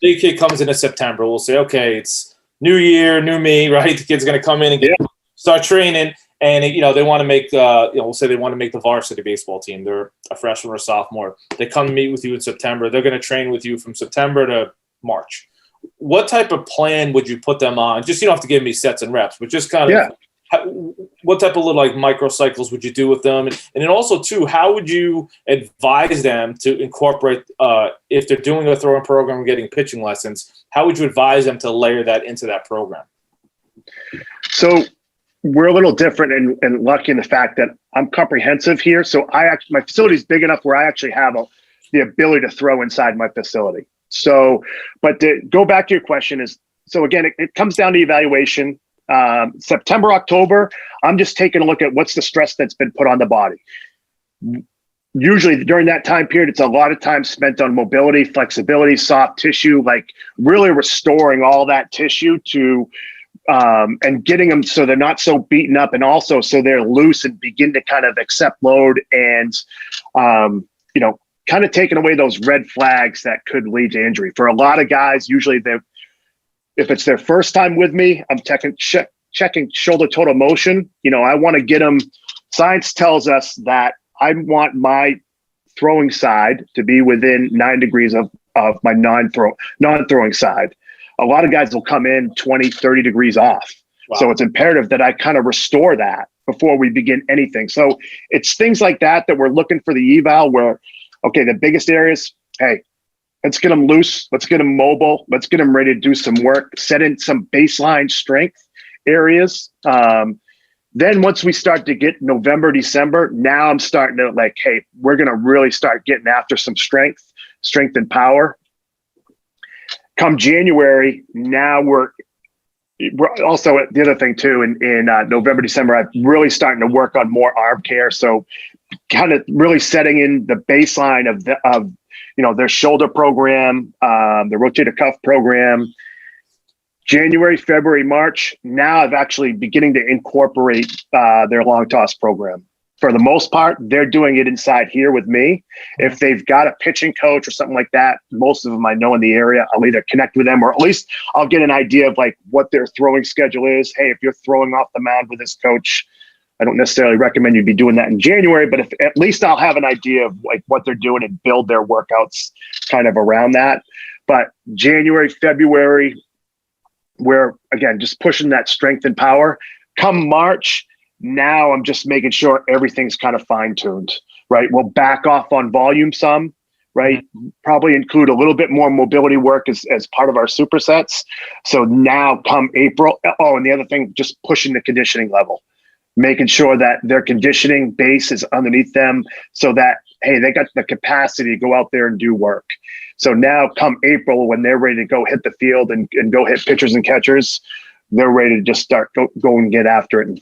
big kid comes in September, we'll say, okay, it's new year, new me, right? The kid's going to come in and start training, and they want to make we'll say they want to make the varsity baseball team. They're a freshman or a sophomore. They come meet with you in September. They're going to train with you from September to March. What type of plan would you put them on? Just, you don't have to give me sets and reps, but just kind of what type of little microcycles would you do with them? And then also too, how would you advise them to incorporate, if they're doing a throwing program, getting pitching lessons, how would you advise them to layer that into that program? So we're a little different and lucky in the fact that I'm comprehensive here. So my facility is big enough where I actually have the ability to throw inside my facility. So, but to go back to your question so again, it comes down to evaluation. September, October, I'm just taking a look at what's the stress that's been put on the body. Usually during that time period, it's a lot of time spent on mobility, flexibility, soft tissue, really restoring all that tissue to, and getting them so they're not so beaten up, and also so they're loose and begin to kind of accept load and, kind of taking away those red flags that could lead to injury. For a lot of guys, usually if it's their first time with me, I'm checking shoulder total motion. I want to get them. Science tells us that I want my throwing side to be within 9 degrees of my non-throwing side. A lot of guys will come in 20, 30 degrees off. Wow. So it's imperative that I kind of restore that before we begin anything. So it's things like that we're looking for the eval where, okay, the biggest areas, hey, let's get them loose. Let's get them mobile. Let's get them ready to do some work, set in some baseline strength areas. Then once we start to get November, December, now I'm starting to hey, we're going to really start getting after some strength and power. Come January, now we're also, the other thing too, in November, December, I'm really starting to work on more arm care. So kind of really setting in the baseline of their shoulder program, the rotator cuff program. January, February, March, now I've actually beginning to incorporate their long toss program. For the most part, they're doing it inside here with me. If they've got a pitching coach or something like that, most of them I know in the area, I'll either connect with them or at least I'll get an idea of what their throwing schedule is. Hey, if you're throwing off the mound with this coach, I don't necessarily recommend you be doing that in January, but if at least I'll have an idea of what they're doing and build their workouts kind of around that. But January, February, we're again just pushing that strength and power. Come March, now I'm just making sure everything's kind of fine-tuned, right? We'll back off on volume some, right? Probably include a little bit more mobility work as part of our supersets. So now come April, and the other thing, just pushing the conditioning level, making sure that their conditioning base is underneath them so that, hey, they got the capacity to go out there and do work. So now come April, when they're ready to go hit the field and go hit pitchers and catchers, they're ready to just start go and get after it.